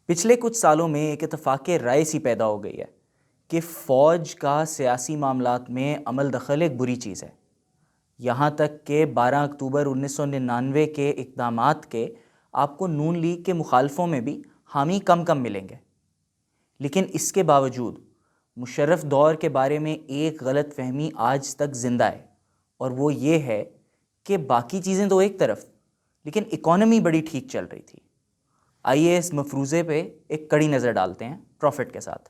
پچھلے کچھ سالوں میں ایک اتفاق رائے سی پیدا ہو گئی ہے کہ فوج کا سیاسی معاملات میں عمل دخل ایک بری چیز ہے۔ یہاں تک کہ 12 اکتوبر 1999 کے اقدامات کے آپ کو نون لیگ کے مخالفوں میں بھی حامی کم ملیں گے، لیکن اس کے باوجود مشرف دور کے بارے میں ایک غلط فہمی آج تک زندہ ہے، اور وہ یہ ہے کہ باقی چیزیں تو ایک طرف، لیکن اکانومی بڑی ٹھیک چل رہی تھی۔ آئیے اس مفروضے پہ ایک کڑی نظر ڈالتے ہیں پروفٹ کے ساتھ۔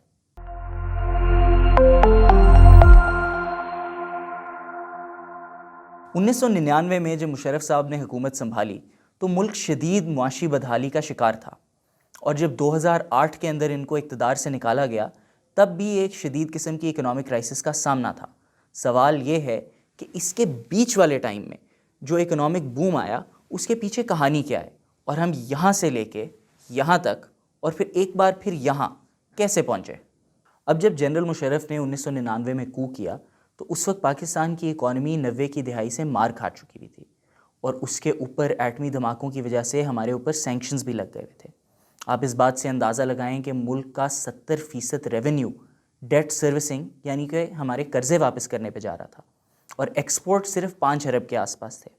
1999 میں جب مشرف صاحب نے حکومت سنبھالی تو ملک شدید معاشی بدحالی کا شکار تھا، اور جب 2008 کے اندر ان کو اقتدار سے نکالا گیا تب بھی ایک شدید قسم کی اکنامک کرائسس کا سامنا تھا۔ سوال یہ ہے کہ اس کے بیچ والے ٹائم میں جو اکنامک بوم آیا اس کے پیچھے کہانی کیا ہے، اور ہم یہاں سے لے کے یہاں تک اور پھر ایک بار پھر یہاں کیسے پہنچے۔ اب جب جنرل مشرف نے 1999 میں کو کیا تو اس وقت پاکستان کی اکانومی 90 کی دہائی سے مار کھا چکی ہوئی تھی، اور اس کے اوپر ایٹمی دھماکوں کی وجہ سے ہمارے اوپر سینکشنز بھی لگ گئے ہوئے تھے۔ آپ اس بات سے اندازہ لگائیں کہ ملک کا 70% ریونیو ڈیٹ سروسنگ یعنی کہ ہمارے قرضے واپس کرنے پہ جا رہا تھا، اور ایکسپورٹ صرف 5 ارب کے آس پاس تھے،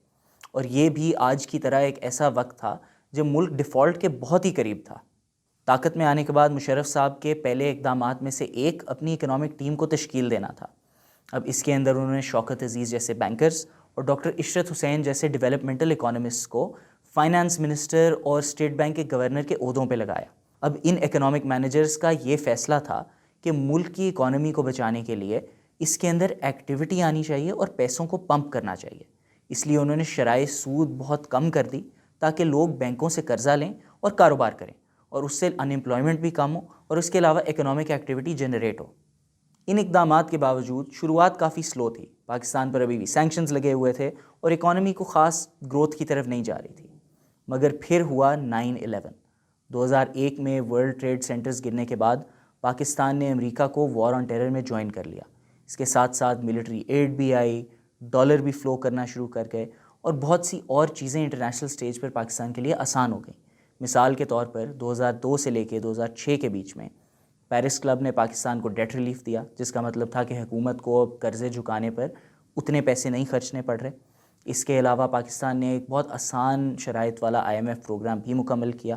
اور یہ بھی آج کی طرح ایک ایسا وقت تھا جب ملک ڈیفالٹ کے بہت ہی قریب تھا۔ طاقت میں آنے کے بعد مشرف صاحب کے پہلے اقدامات میں سے ایک اپنی اکنامک ٹیم کو تشکیل دینا تھا۔ اب اس کے اندر انہوں نے شوکت عزیز جیسے بینکرز اور ڈاکٹر عشرت حسین جیسے ڈیولپمنٹل اکانومسٹ کو فائنانس منسٹر اور اسٹیٹ بینک کے گورنر کے عہدوں پہ لگایا۔ اب ان اکنامک مینیجرز کا یہ فیصلہ تھا کہ ملک کی اکانومی کو بچانے کے لیے اس کے اندر ایکٹیویٹی آنی چاہیے اور پیسوں کو پمپ کرنا چاہیے۔ اس لیے انہوں نے شرائح سود بہت کم کر دی تاکہ لوگ بینکوں سے قرضہ لیں اور کاروبار کریں، اور اس سے ان ایمپلائمنٹ بھی کم ہو اور اس کے علاوہ اکنامک ایکٹیویٹی جنریٹ ہو۔ ان اقدامات کے باوجود شروعات کافی سلو تھی، پاکستان پر ابھی بھی سینکشنز لگے ہوئے تھے اور اکانومی کو خاص گروتھ کی طرف نہیں جا رہی تھی۔ مگر پھر ہوا 9/11۔ 2001 میں ورلڈ ٹریڈ سینٹرز گرنے کے بعد پاکستان نے امریکہ کو وار آن ٹیرر میں جوائن کر لیا۔ اس کے ساتھ ساتھ ملٹری ایڈ بھی آئی، ڈالر بھی فلو کرنا شروع کر گئے، اور بہت سی اور چیزیں انٹرنیشنل سٹیج پر پاکستان کے لیے آسان ہو گئیں۔ مثال کے طور پر 2002 سے لے کے 2006 کے بیچ میں پیرس کلب نے پاکستان کو ڈیٹ ریلیف دیا، جس کا مطلب تھا کہ حکومت کو اب قرضے جھکانے پر اتنے پیسے نہیں خرچنے پڑ رہے۔ اس کے علاوہ پاکستان نے ایک بہت آسان شرائط والا IMF پروگرام بھی مکمل کیا۔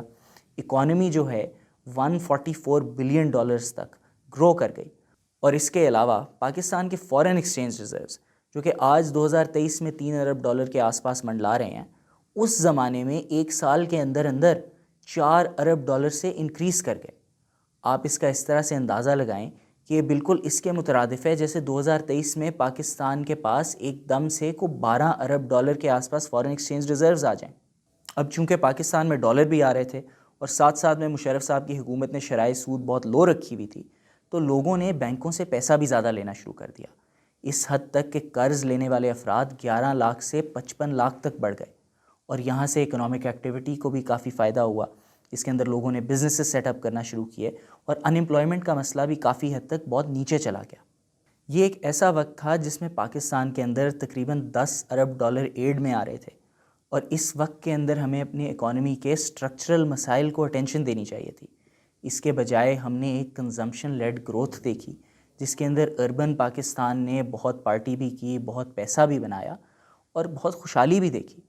اکانومی جو ہے $144 بلین تک گرو کر گئی، اور اس کے علاوہ پاکستان کے فارن ایکسچینج ریزروز جو کہ آج 2023 میں $3 ارب کے آس پاس منڈلا رہے ہیں، اس زمانے میں ایک سال کے اندر اندر $4 ارب سے انکریز کر گئے۔ آپ اس کا اس طرح سے اندازہ لگائیں کہ یہ بالکل اس کے مترادف ہے جیسے 2023 میں پاکستان کے پاس ایک دم سے کو $12 ارب کے آس پاس فارن ایکسچینج ریزروز آ جائیں۔ اب چونکہ پاکستان میں ڈالر بھی آ رہے تھے اور ساتھ ساتھ میں مشرف صاحب کی حکومت نے شرائح سود بہت لو رکھی ہوئی تھی، تو لوگوں نے بینکوں سے پیسہ بھی زیادہ لینا شروع کر دیا، اس حد تک کہ قرض لینے والے افراد 11 لاکھ سے 55 لاکھ تک بڑھ گئے، اور یہاں سے اکنامک ایکٹیویٹی کو بھی کافی فائدہ ہوا۔ اس کے اندر لوگوں نے بزنسز سیٹ اپ کرنا شروع کیے، اور ان ایمپلائمنٹ کا مسئلہ بھی کافی حد تک بہت نیچے چلا گیا۔ یہ ایک ایسا وقت تھا جس میں پاکستان کے اندر تقریباً $10 ارب ایڈ میں آ رہے تھے، اور اس وقت کے اندر ہمیں اپنی اکانومی کے اسٹرکچرل مسائل کو اٹینشن دینی چاہیے تھی۔ اس کے بجائے ہم نے ایک کنزمپشن لیڈ گروتھ دیکھی، جس کے اندر اربن پاکستان نے بہت پارٹی بھی کی، بہت پیسہ بھی بنایا اور بہت خوشحالی بھی دیکھی۔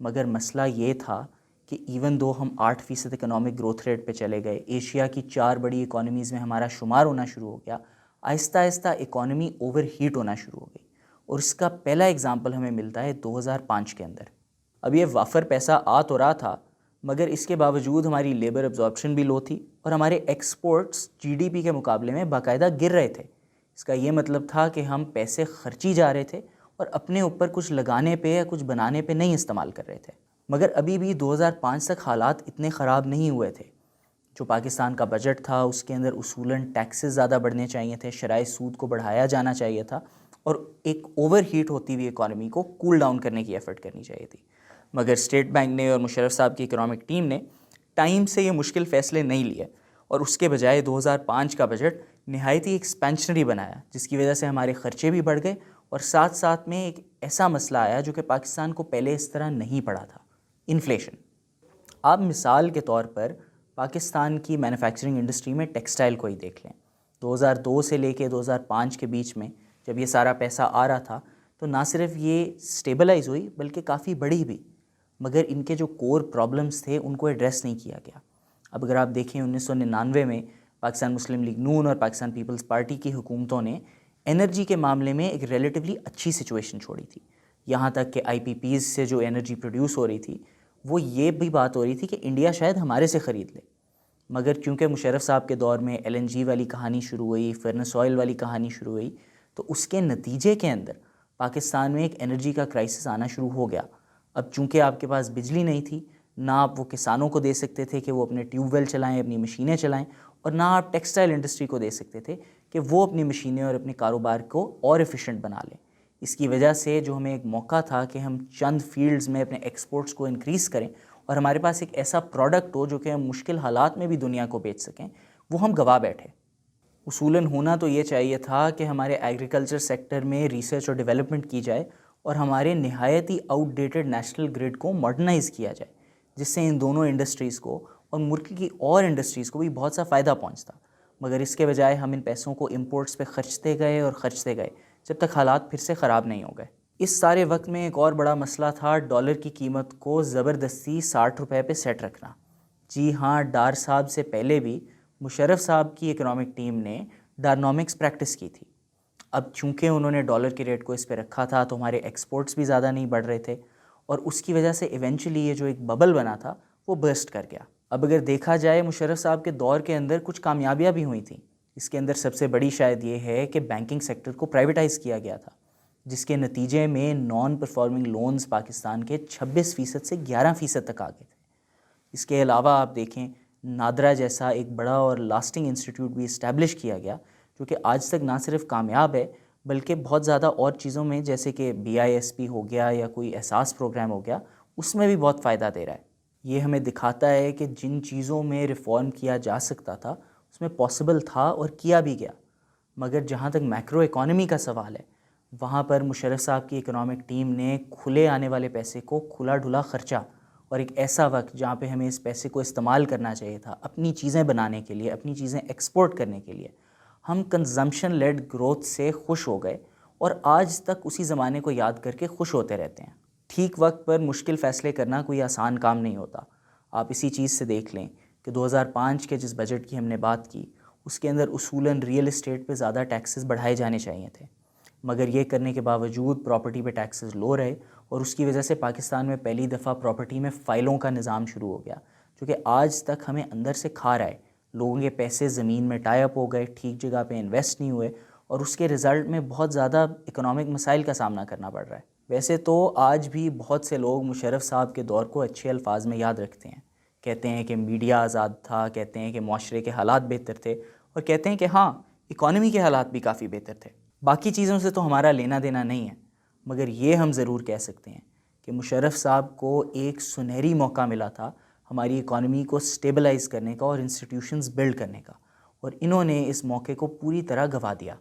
مگر مسئلہ یہ تھا کہ ایون دو ہم 8% اکنامک گروتھ ریٹ پہ چلے گئے، ایشیا کی 4 بڑی اکانومیز میں ہمارا شمار ہونا شروع ہو گیا، آہستہ آہستہ اکانومی اوور ہیٹ ہونا شروع ہو گئی، اور اس کا پہلا ایگزامپل ہمیں ملتا ہے 2005 کے اندر۔ اب یہ وافر پیسہ آ تو رہا تھا، مگر اس کے باوجود ہماری لیبر ابزارپشن بھی لو تھی، اور ہمارے ایکسپورٹس GDP کے مقابلے میں باقاعدہ گر رہے تھے۔ اس کا یہ مطلب تھا کہ ہم پیسے خرچی جا رہے تھے اور اپنے اوپر کچھ لگانے پہ یا کچھ بنانے پہ نہیں استعمال کر رہے تھے۔ مگر ابھی بھی 2005 تک حالات اتنے خراب نہیں ہوئے تھے۔ جو پاکستان کا بجٹ تھا اس کے اندر اصولاً ٹیکسز زیادہ بڑھنے چاہیے تھے، شرائح سود کو بڑھایا جانا چاہیے تھا، اور ایک اوور ہیٹ ہوتی ہوئی اکانومی کو کول ڈاؤن کرنے کی ایفرٹ کرنی چاہیے تھی۔ مگر اسٹیٹ بینک نے اور مشرف صاحب کی اکنامک ٹیم نے ٹائم سے یہ مشکل فیصلے نہیں لیے، اور اس کے بجائے 2005 کا بجٹ نہایت ہی ایکسپینشنری بنایا، جس کی وجہ سے ہمارے خرچے بھی بڑھ گئے، اور ساتھ ساتھ میں ایک ایسا مسئلہ آیا جو کہ پاکستان کو پہلے اس طرح نہیں پڑا تھا، انفلیشن۔ آپ مثال کے طور پر پاکستان کی مینوفیکچرنگ انڈسٹری میں ٹیکسٹائل کو ہی دیکھ لیں. 2002 سے لے کے 2005 کے بیچ میں جب یہ سارا پیسہ آ رہا تھا تو نہ صرف یہ سٹیبلائز ہوئی بلکہ کافی بڑھی بھی، مگر ان کے جو کور پرابلمز تھے ان کو ایڈریس نہیں کیا گیا. اب اگر آپ دیکھیں 1999 میں پاکستان مسلم لیگ نون اور پاکستان پیپلز پارٹی کی حکومتوں نے انرجی کے معاملے میں ایک ریلیٹیولی اچھی سچویشن چھوڑی تھی. یہاں تک کہ آئی پی پیز سے جو انرجی پروڈیوس ہو رہی تھی وہ یہ بھی بات ہو رہی تھی کہ انڈیا شاید ہمارے سے خرید لے. مگر چونکہ مشرف صاحب کے دور میں ایل این جی والی کہانی شروع ہوئی، فرنس آئل والی کہانی شروع ہوئی، تو اس کے نتیجے کے اندر پاکستان میں ایک انرجی کا کرائسس آنا شروع ہو گیا. اب چونکہ آپ کے پاس بجلی نہیں تھی، نہ آپ وہ کسانوں کو دے سکتے تھے کہ وہ اپنے ٹیوب ویل چلائیں، اپنی مشینیں چلائیں، اور نہ آپ ٹیکسٹائل انڈسٹری کو دے سکتے تھے کہ وہ اپنی مشینیں اور اپنے کاروبار کو اور ایفیشینٹ بنا لیں. اس کی وجہ سے جو ہمیں ایک موقع تھا کہ ہم چند فیلڈز میں اپنے ایکسپورٹس کو انکریز کریں اور ہمارے پاس ایک ایسا پروڈکٹ ہو جو کہ ہم مشکل حالات میں بھی دنیا کو بیچ سکیں، وہ ہم گوا بیٹھے. اصولاً ہونا تو یہ چاہیے تھا کہ ہمارے ایگریکلچر سیکٹر میں ریسرچ اور ڈیولپمنٹ کی جائے اور ہمارے نہایت ہی آؤٹ ڈیٹڈ نیشنل گرڈ کو ماڈرنائز کیا جائے، جس سے ان دونوں انڈسٹریز کو اور ملک کی اور انڈسٹریز کو بھی بہت سا فائدہ پہنچتا. مگر اس کے بجائے ہم ان پیسوں کو امپورٹس پہ خرچتے گئے اور خرچتے گئے جب تک حالات پھر سے خراب نہیں ہو گئے. اس سارے وقت میں ایک اور بڑا مسئلہ تھا ڈالر کی قیمت کو زبردستی 60 روپے پہ سیٹ رکھنا. جی ہاں، ڈار صاحب سے پہلے بھی مشرف صاحب کی اکنامک ٹیم نے ڈارنامکس پریکٹس کی تھی. اب چونکہ انہوں نے ڈالر کے ریٹ کو اس پہ رکھا تھا تو ہمارے ایکسپورٹس بھی زیادہ نہیں بڑھ رہے تھے اور اس کی وجہ سے ایونچولی یہ جو ایک ببل بنا تھا وہ برسٹ کر گیا. اب اگر دیکھا جائے مشرف صاحب کے دور کے اندر کچھ کامیابیاں بھی ہوئی تھیں. اس کے اندر سب سے بڑی شاید یہ ہے کہ بینکنگ سیکٹر کو پرائیویٹائز کیا گیا تھا، جس کے نتیجے میں نان پرفارمنگ لونز پاکستان کے 26% سے 11% تک آ گئے تھے. اس کے علاوہ آپ دیکھیں نادرا جیسا ایک بڑا اور لاسٹنگ انسٹیٹیوٹ بھی اسٹیبلش کیا گیا جو کہ آج تک نہ صرف کامیاب ہے بلکہ بہت زیادہ اور چیزوں میں جیسے کہ BISP ہو گیا یا کوئی احساس پروگرام ہو گیا اس میں بھی بہت فائدہ دے رہا ہے. یہ ہمیں دکھاتا ہے کہ جن چیزوں میں ریفارم کیا جا سکتا تھا اس میں پاسبل تھا اور کیا بھی گیا. مگر جہاں تک میکرو اکانومی کا سوال ہے وہاں پر مشرف صاحب کی اکنامک ٹیم نے کھلے آنے والے پیسے کو کھلا ڈھلا خرچا، اور ایک ایسا وقت جہاں پہ ہمیں اس پیسے کو استعمال کرنا چاہیے تھا اپنی چیزیں بنانے کے لیے، اپنی چیزیں ایکسپورٹ کرنے کے لیے، ہم کنزمپشن لیڈ گروتھ سے خوش ہو گئے اور آج تک اسی زمانے کو یاد کر کے خوش ہوتے رہتے ہیں. ٹھیک وقت پر مشکل فیصلے کرنا کوئی آسان کام نہیں ہوتا. آپ اسی چیز سے دیکھ لیں کہ 2005 کے جس بجٹ کی ہم نے بات کی اس کے اندر اصولاً ریئل اسٹیٹ پہ زیادہ ٹیکسز بڑھائے جانے چاہیے تھے، مگر یہ کرنے کے باوجود پراپرٹی پہ ٹیکسز لو رہے اور اس کی وجہ سے پاکستان میں پہلی دفعہ پراپرٹی میں فائلوں کا نظام شروع ہو گیا جو کہ آج تک ہمیں اندر سے کھا رہا ہے. لوگوں کے پیسے زمین میں ٹائی اپ ہو گئے، ٹھیک جگہ پہ انویسٹ نہیں ہوئے اور اس کے رزلٹ میں بہت زیادہ اکنامک مسائل کا سامنا کرنا پڑ رہا ہے. ویسے تو آج بھی بہت سے لوگ مشرف صاحب کے دور کو اچھے الفاظ میں یاد رکھتے ہیں، کہتے ہیں کہ میڈیا آزاد تھا، کہتے ہیں کہ معاشرے کے حالات بہتر تھے اور کہتے ہیں کہ ہاں اکانومی کے حالات بھی کافی بہتر تھے. باقی چیزوں سے تو ہمارا لینا دینا نہیں ہے، مگر یہ ہم ضرور کہہ سکتے ہیں کہ مشرف صاحب کو ایک سنہری موقع ملا تھا ہماری اکانومی کو سٹیبلائز کرنے کا اور انسٹیٹیوشنز بلڈ کرنے کا، اور انہوں نے اس موقع کو پوری طرح گنوا دیا.